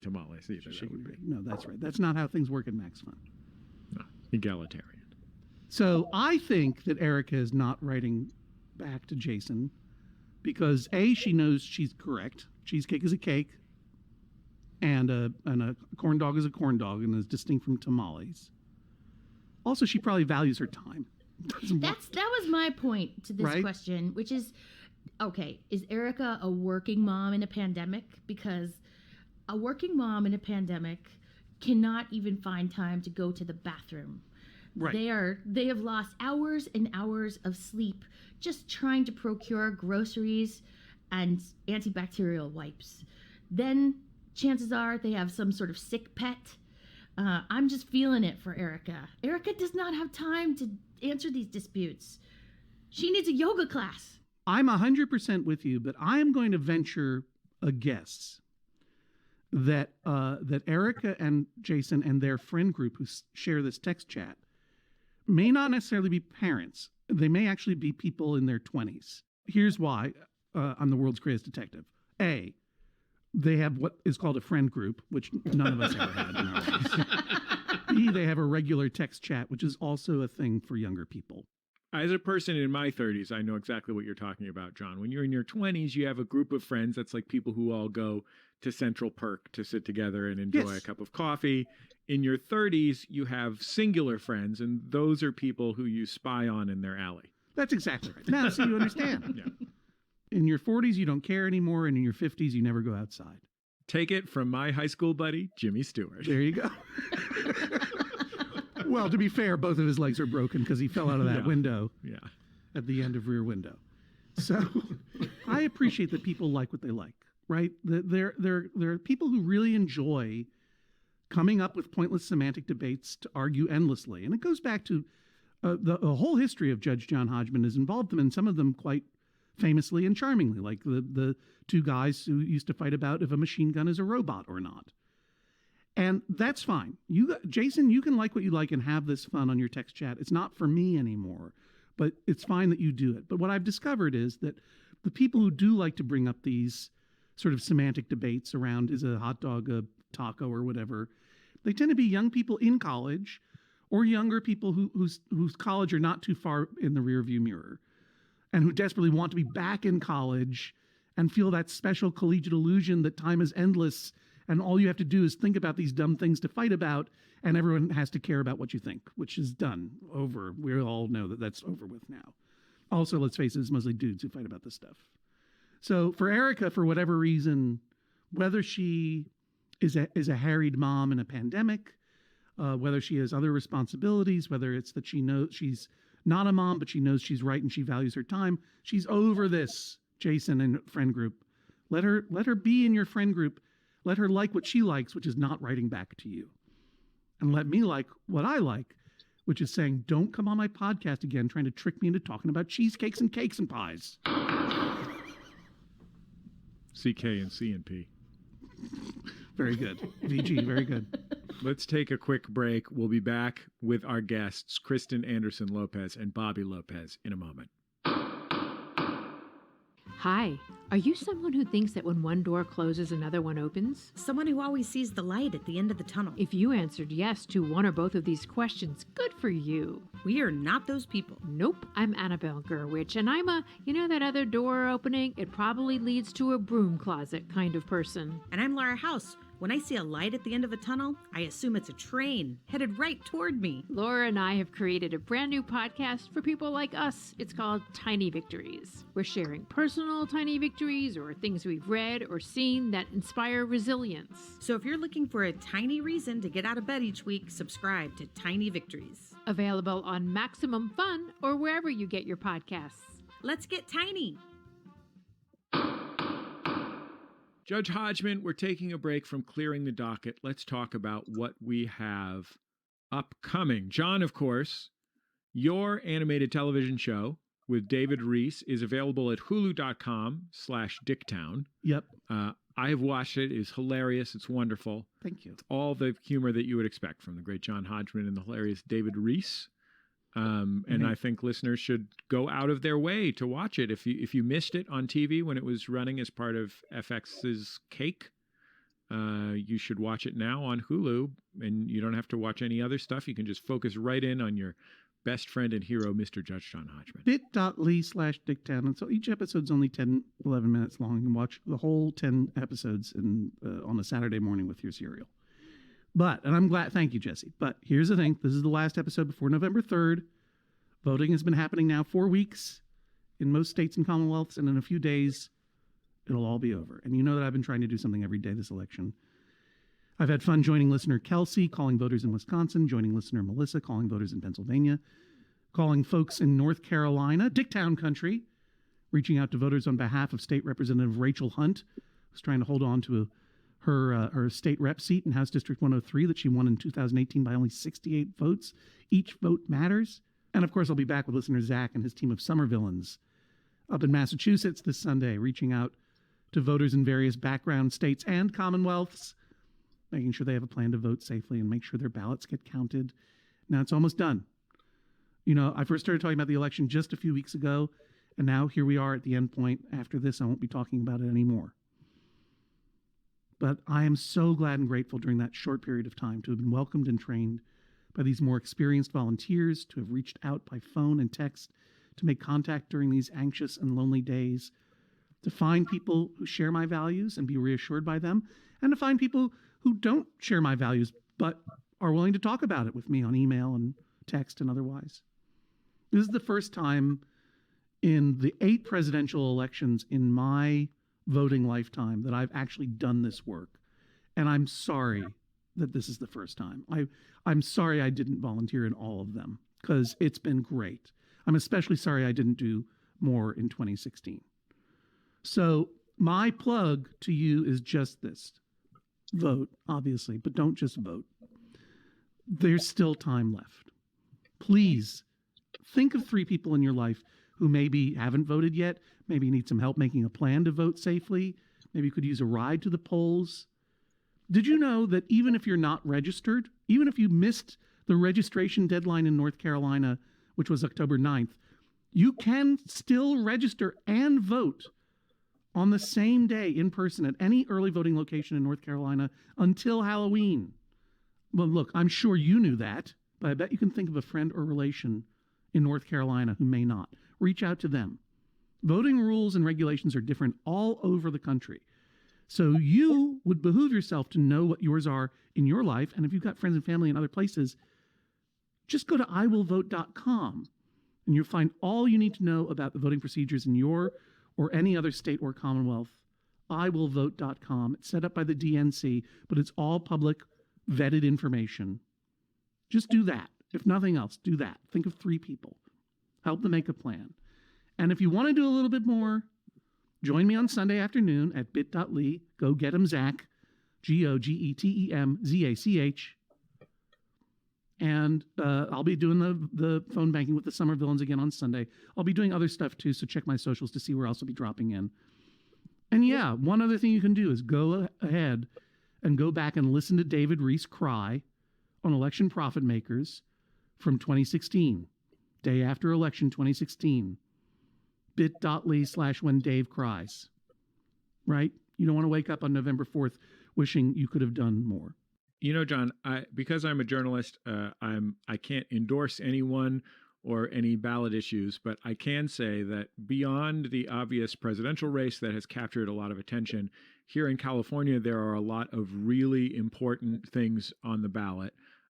tamales either. She would be. No, that's right. That's not how things work in Max Fun. No, egalitarian. So I think that Erica is not writing back to Jason because A, she knows she's correct. Cheesecake is a cake, and a corn dog is a corn dog, and is distinct from tamales. Also, she probably values her time. That was my point to this question, which is, okay, is Erica a working mom in a pandemic? Because a working mom in a pandemic cannot even find time to go to the bathroom. Right. They have lost hours and hours of sleep just trying to procure groceries and antibacterial wipes. Then chances are they have some sort of sick pet. I'm just feeling it for Erica. Erica does not have time to answer these disputes. She needs a yoga class. I'm 100% with you, but I am going to venture a guess that that Erica and Jason and their friend group who share this text chat may not necessarily be parents. They may actually be people in their 20s. Here's why I'm the world's greatest detective. A, they have what is called a friend group, which none of us ever had in our lives. B, they have a regular text chat, which is also a thing for younger people. As a person in my 30s, I know exactly what you're talking about, John. When you're in your 20s, you have a group of friends. That's like people who all go to Central Perk to sit together and enjoy a cup of coffee. In your 30s, you have singular friends, and those are people who you spy on in their alley. That's exactly right. Now, so you understand. Yeah. In your 40s, you don't care anymore, and in your 50s, you never go outside. Take it from my high school buddy, Jimmy Stewart. There you go. Well, to be fair, both of his legs are broken because he fell out of that window at the end of Rear Window. So I appreciate that people like what they like, right? There are people who really enjoy coming up with pointless semantic debates to argue endlessly. And it goes back to the whole history of Judge John Hodgman has involved them, and some of them quite famously and charmingly, like the two guys who used to fight about if a machine gun is a robot or not. And that's fine. Jason, you can like what you like and have this fun on your text chat. It's not for me anymore, but it's fine that you do it. But what I've discovered is that the people who do like to bring up these sort of semantic debates around is a hot dog a taco or whatever, they tend to be young people in college or younger people whose college are not too far in the rearview mirror and who desperately want to be back in college and feel that special collegiate illusion that time is endless and all you have to do is think about these dumb things to fight about, and everyone has to care about what you think, which is done, over. We all know that that's over with now. Also, let's face it, it's mostly dudes who fight about this stuff. So for Erica, for whatever reason, whether she is a harried mom in a pandemic, whether she has other responsibilities, whether it's that she knows she's not a mom, but she knows she's right and she values her time, she's over this, Jason and friend group. Let her be in your friend group. Let her like what she likes, which is not writing back to you. And let me like what I like, which is saying, don't come on my podcast again trying to trick me into talking about cheesecakes and cakes and pies. CK and C and P. Very good. VG, very good. Let's take a quick break. We'll be back with our guests, Kristen Anderson Lopez and Bobby Lopez, in a moment. Hi, are you someone who thinks that when one door closes, another one opens? Someone who always sees the light at the end of the tunnel. If you answered yes to one or both of these questions, good for you. We are not those people. Nope, I'm Annabelle Gurwitch, and I'm that other door opening, it probably leads to a broom closet kind of person. And I'm Laura House. When I see a light at the end of a tunnel, I assume it's a train headed right toward me. Laura and I have created a brand new podcast for people like us. It's called Tiny Victories. We're sharing personal tiny victories or things we've read or seen that inspire resilience. So if you're looking for a tiny reason to get out of bed each week, subscribe to Tiny Victories. Available on Maximum Fun or wherever you get your podcasts. Let's get tiny. Judge Hodgman, we're taking a break from clearing the docket. Let's talk about what we have upcoming. John, of course, your animated television show with David Reese is available at hulu.com/Dicktown. Yep. I have watched it. It's hilarious. It's wonderful. Thank you. It's all the humor that you would expect from the great John Hodgman and the hilarious David Reese. And I think listeners should go out of their way to watch it. If you missed it on TV when it was running as part of FX's Cake, You should watch it now on Hulu, and you don't have to watch any other stuff. You can just focus right in on your best friend and hero, Mr. Judge John Hodgman. bit.ly/Dicktown. And so each episode's only 10, 11 minutes long. You can watch the whole 10 episodes on a Saturday morning with your cereal. And I'm glad, thank you, Jesse. But here's the thing. This is the last episode before November 3rd. Voting has been happening now 4 weeks in most states and commonwealths, and in a few days, it'll all be over. And you know that I've been trying to do something every day this election. I've had fun joining listener Kelsey, calling voters in Wisconsin, joining listener Melissa, calling voters in Pennsylvania, calling folks in North Carolina, Dicktown country, reaching out to voters on behalf of State Representative Rachel Hunt, who's trying to hold on to her state rep seat in House District 103 that she won in 2018 by only 68 votes. Each vote matters. And of course, I'll be back with listener Zach and his team of summer villains up in Massachusetts this Sunday, reaching out to voters in various background states and commonwealths, making sure they have a plan to vote safely and make sure their ballots get counted. Now it's almost done. You know, I first started talking about the election just a few weeks ago, and now here we are at the end point. After this, I won't be talking about it anymore. But I am so glad and grateful during that short period of time to have been welcomed and trained by these more experienced volunteers, to have reached out by phone and text, to make contact during these anxious and lonely days, to find people who share my values and be reassured by them, and to find people who don't share my values but are willing to talk about it with me on email and text and otherwise. This is the first time in the 8 presidential elections in my voting lifetime that I've actually done this work. And I'm sorry that this is the first time. I'm sorry I didn't volunteer in all of them, because it's been great. I'm especially sorry I didn't do more in 2016. So my plug to you is just this. Vote, obviously, but don't just vote. There's still time left. Please think of 3 people in your life who maybe haven't voted yet, maybe need some help making a plan to vote safely, maybe could use a ride to the polls. Did you know that even if you're not registered, even if you missed the registration deadline in North Carolina, which was October 9th, you can still register and vote on the same day in person at any early voting location in North Carolina until Halloween? Well, look, I'm sure you knew that, but I bet you can think of a friend or relation in North Carolina who may not. Reach out to them. Voting rules and regulations are different all over the country. So you would behoove yourself to know what yours are in your life. And if you've got friends and family in other places, just go to iwillvote.com and you'll find all you need to know about the voting procedures in your or any other state or commonwealth. iwillvote.com. It's set up by the DNC, but it's all public, vetted information. Just do that. If nothing else, do that. Think of 3 people. Help them make a plan. And if you want to do a little bit more, join me on Sunday afternoon at bit.ly. Go get him, Zach. GOGETEMZACH. And I'll be doing the phone banking with the summer villains again on Sunday. I'll be doing other stuff too, so check my socials to see where else I'll be dropping in. And yeah, one other thing you can do is go ahead and go back and listen to David Reese cry on Election Profit Makers from 2016, day after election 2016. bit.ly/when Dave cries. Right? You don't want to wake up on November 4th wishing you could have done more. You know, John, because I'm a journalist, I can't endorse anyone or any ballot issues, but I can say that beyond the obvious presidential race that has captured a lot of attention, here in California, there are a lot of really important things on the ballot.